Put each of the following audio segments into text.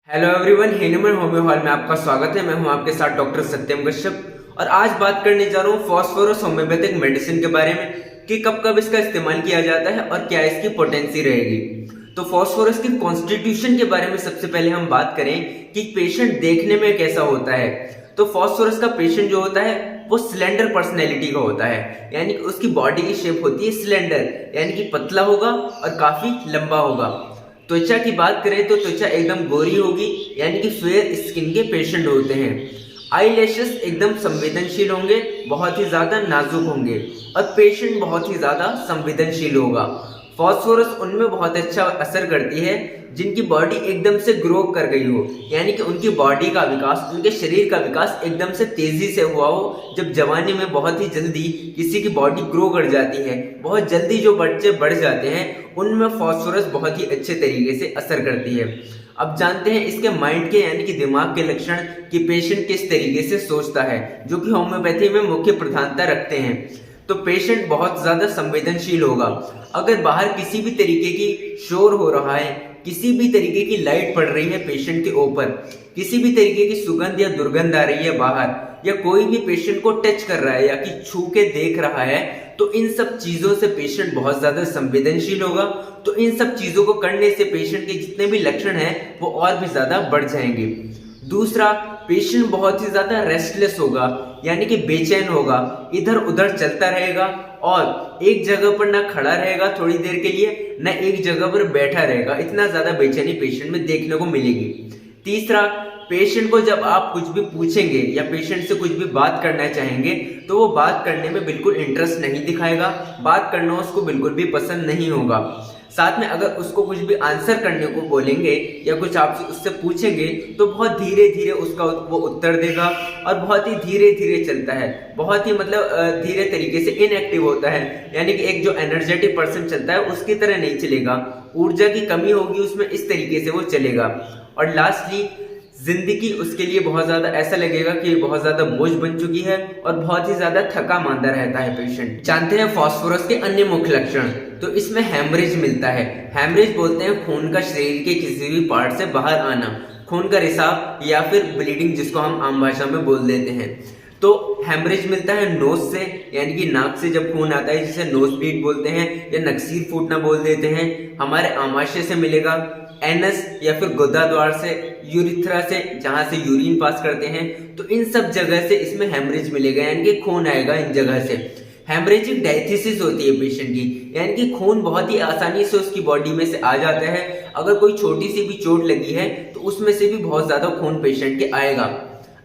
Hello everyone, हेनुमन homeo hall में आपका स्वागत है। मैं हूं आपके साथ डॉक्टर सत्यम कश्यप और आज बात करने जा रहा हूं फास्फोरस होम्योपैथिक मेडिसिन के बारे में कि कब कब इसका इस्तेमाल किया जाता है और क्या इसकी पोटेंसी रहेगी। तो फास्फोरस के कॉन्स्टिट्यूशन के बारे में सबसे पहले हम बात करें कि पेशेंट देखने में कैसा होता है। तो फास्फोरस का पेशेंट जो होता है वो सिलेंडर पर्सनैलिटी का होता है, यानी कि उसकी बॉडी की शेप होती है सिलेंडर, यानी कि पतला होगा और काफी लंबा होगा। त्वचा की बात करें तो त्वचा एकदम गोरी होगी, यानी कि फेयर स्किन के पेशेंट होते हैं। आई लैशेस एकदम संवेदनशील होंगे, बहुत ही ज्यादा नाजुक होंगे और पेशेंट बहुत ही ज्यादा संवेदनशील होगा। फास्फोरस उनमें बहुत अच्छा असर करती है जिनकी बॉडी एकदम से ग्रो कर गई हो, यानी कि उनकी बॉडी का विकास, उनके शरीर का विकास एकदम से तेजी से हुआ हो। जब जवानी में बहुत ही जल्दी किसी की बॉडी ग्रो कर जाती है, बहुत जल्दी जो बच्चे बढ़ जाते हैं, उनमें फास्फोरस बहुत ही अच्छे तरीके से असर करती है। अब जानते हैं इसके माइंड के यानी कि दिमाग के लक्षण कि पेशेंट किस तरीके से सोचता है, जो कि होम्योपैथी में मुख्य प्रधानता रखते हैं। तो पेशेंट बहुत ज्यादा संवेदनशील होगा। अगर बाहर किसी भी तरीके की शोर हो रहा है, किसी भी तरीके की लाइट पड़ रही है पेशेंट के ऊपर, किसी भी तरीके की सुगंध या दुर्गंध आ रही है बाहर, या कोई भी पेशेंट को टच कर रहा है या कि छू के देख रहा है, तो इन सब चीजों से पेशेंट बहुत ज्यादा संवेदनशील होगा। तो इन सब चीजों को करने से पेशेंट के जितने भी लक्षण हैं वो और भी ज्यादा बढ़ जाएंगे। दूसरा, पेशेंट बहुत ही ज्यादा रेस्टलेस होगा, यानी कि बेचैन होगा, इधर उधर चलता रहेगा और एक जगह पर ना खड़ा रहेगा थोड़ी देर के लिए, ना एक जगह पर बैठा रहेगा। इतना ज्यादा बेचैनी पेशेंट में देखने को मिलेगी। तीसरा, पेशेंट को जब आप कुछ भी पूछेंगे या पेशेंट से कुछ भी बात करना चाहेंगे तो वो बात करने में बिल्कुल इंटरेस्ट नहीं दिखाएगा, बात करना उसको बिल्कुल भी पसंद नहीं होगा। साथ में अगर उसको कुछ भी आंसर करने को बोलेंगे या कुछ आपसे उससे पूछेंगे तो बहुत धीरे धीरे उसका वो उत्तर देगा और बहुत ही धीरे धीरे चलता है, बहुत ही मतलब धीरे तरीके से इनएक्टिव होता है, यानी कि एक जो एनर्जेटिक पर्सन चलता है उसकी तरह नहीं चलेगा। ऊर्जा की कमी होगी उसमें, इस तरीके से वो चलेगा। और लास्टली, जिंदगी उसके लिए बहुत ज्यादा ऐसा लगेगा कि बहुत ज्यादा बोझ बन चुकी है और बहुत ही ज्यादा थका मांदा रहता है पेशेंट। जानते हैं फास्फोरस के अन्य मुख्य लक्षण, तो इसमें हैमरेज मिलता है। हैमरेज बोलते हैं खून का शरीर के किसी भी पार्ट से बाहर आना, खून का रिसाव या फिर ब्लीडिंग, जिसको हम आम भाषा में बोल देते हैं। तो हैमरेज मिलता है नोज से, यानी कि नाक से जब खून आता है, जिसे नोज ब्लीड बोलते हैं या नक्सीर फूटना बोल देते हैं। हमारे आमाशय से मिलेगा, एनस या फिर गुदा द्वार से, यूरिथ्रा से जहां से यूरिन पास करते हैं, तो इन सब जगह से इसमें हैमरेज मिलेगा, यानी कि खून आएगा इन जगह से। हेमरेजिक डायथिसिस होती है पेशेंट की, यानी कि खून बहुत ही आसानी से उसकी बॉडी में से आ जाता है। अगर कोई छोटी सी भी चोट लगी है तो उसमें से भी बहुत ज्यादा खून पेशेंट के आएगा।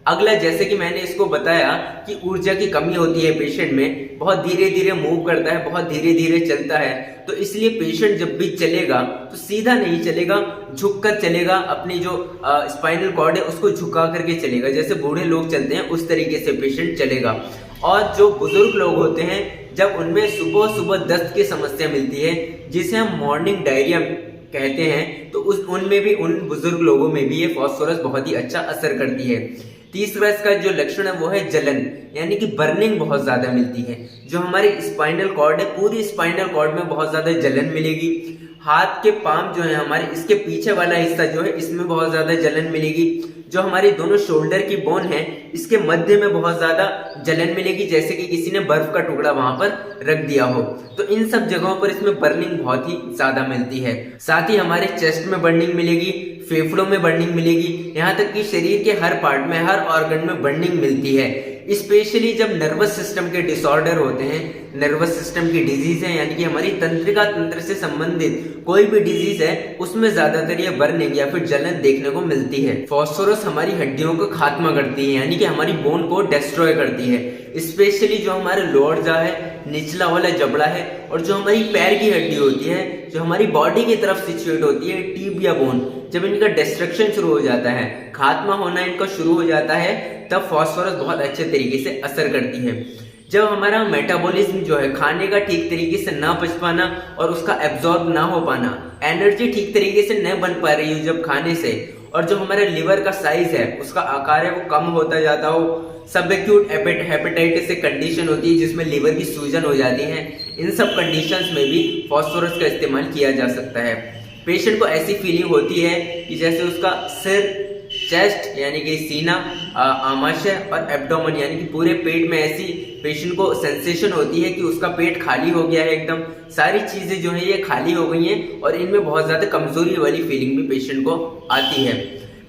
अगला, जैसे कि मैंने इसको बताया कि ऊर्जा की कमी होती है पेशेंट में, बहुत धीरे धीरे मूव करता है, बहुत धीरे धीरे चलता है, तो इसलिए पेशेंट जब भी चलेगा तो सीधा नहीं चलेगा, झुककर चलेगा। अपनी जो स्पाइनल कॉर्ड है उसको झुका करके चलेगा, जैसे बूढ़े लोग चलते हैं उस तरीके से पेशेंट चलेगा। और जो बुजुर्ग लोग होते हैं, जब उनमें सुबह सुबह दस्त की समस्या मिलती है, जिसे हम मॉर्निंग डायरिया कहते हैं, तो उनमें भी, उन बुजुर्ग लोगों में भी ये फास्फोरस बहुत ही अच्छा असर करती है। तीसरा इसका जो लक्षण है वो है जलन, यानी कि बर्निंग बहुत ज्यादा मिलती है। जो हमारी स्पाइनल कॉर्ड है, पूरी स्पाइनल कॉर्ड में बहुत ज्यादा जलन मिलेगी। हाथ के पाम जो है हमारे, इसके पीछे वाला हिस्सा जो है, इसमें बहुत ज्यादा जलन मिलेगी। जो हमारी दोनों शोल्डर की बोन है, इसके मध्य में बहुत ज्यादा जलन मिलेगी, जैसे कि किसी ने बर्फ का टुकड़ा वहां पर रख दिया हो। तो इन सब जगहों पर इसमें बर्निंग बहुत ही ज्यादा मिलती है। साथ ही हमारे चेस्ट में बर्निंग मिलेगी, फेफड़ों में बर्निंग मिलेगी, यहाँ तक कि शरीर के हर पार्ट में, हर ऑर्गन में बर्निंग मिलती है। स्पेशली जब नर्वस सिस्टम के डिसऑर्डर होते हैं, नर्वस सिस्टम की डिजीज है, यानी कि हमारी तंत्रिका तंत्र से संबंधित कोई भी डिजीज है, उसमें ज्यादातर ये बर्निंग या फिर जलन देखने को मिलती है। फास्फोरस हमारी हड्डियों को खात्मा करती है, यानी कि हमारी बोन को डिस्ट्रॉय करती है। स्पेशली जो हमारे लोअर जा है, निचला वाला जबड़ा है, और जो हमारी पैर की हड्डी होती है, जो हमारी बॉडी की तरफ सिचुएट होती है, टीबिया बोन, जब इनका डिस्ट्रक्शन शुरू हो जाता है, खात्मा होना इनका शुरू हो जाता है, तब फास्फोरस बहुत अच्छे तरीके से असर करती है। जब हमारा मेटाबॉलिज्म जो है, खाने का ठीक तरीके से ना पच पाना और उसका एब्जॉर्ब ना हो पाना, एनर्जी ठीक तरीके से न बन पा रही हो जब खाने से, और जो हमारे लिवर का साइज है, उसका आकार है, वो कम होता जाता हो, सब एक्यूट हेपेटाइटिस से कंडीशन होती है जिसमें लिवर की सूजन हो जाती है, इन सब कंडीशंस में भी फास्फोरस का इस्तेमाल किया जा सकता है। पेशेंट को ऐसी फीलिंग होती है कि जैसे उसका सिर, चेस्ट यानी कि सीना, आमाशय और एब्डोमेन यानी कि पूरे पेट में ऐसी पेशेंट को सेंसेशन होती है कि उसका पेट खाली हो गया है, एकदम सारी चीजें जो है ये खाली हो गई हैं और इनमें बहुत ज्यादा कमजोरी वाली फीलिंग भी पेशेंट को आती है।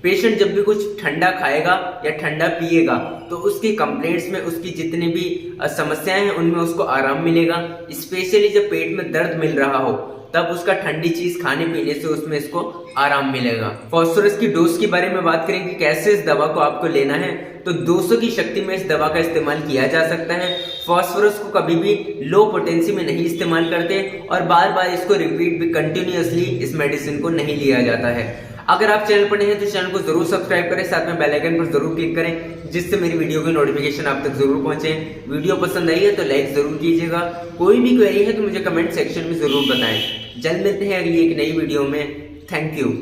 पेशेंट जब भी कुछ ठंडा खाएगा या ठंडा पिएगा तो उसकी कंप्लेंट्स में उसकी जितनी भी समस्याएं हैं उनमें उसको आराम मिलेगा। स्पेशली जब पेट में दर्द मिल रहा हो तब उसका ठंडी चीज खाने पीने से उसमें इसको आराम मिलेगा। फास्फोरस की डोज के बारे में बात करें कि कैसे इस दवा को आपको लेना है, तो 200 की शक्ति में इस दवा का इस्तेमाल किया जा सकता है। फास्फोरस को कभी भी लो पोटेंसी में नहीं इस्तेमाल करते और बार बार इसको रिपीट भी कंटिन्यूअसली इस मेडिसिन को नहीं लिया जाता है। अगर आप चैनल पर नए हैं तो चैनल को जरूर सब्सक्राइब करें, साथ में बेल आइकन पर जरूर क्लिक करें जिससे मेरी वीडियो की नोटिफिकेशन आप तक जरूर पहुंचे। वीडियो पसंद आई है तो लाइक जरूर कीजिएगा। कोई भी क्वेरी है तो मुझे कमेंट सेक्शन में जरूर बताएं। जल्द मिलते हैं अगली एक नई वीडियो में। Thank you.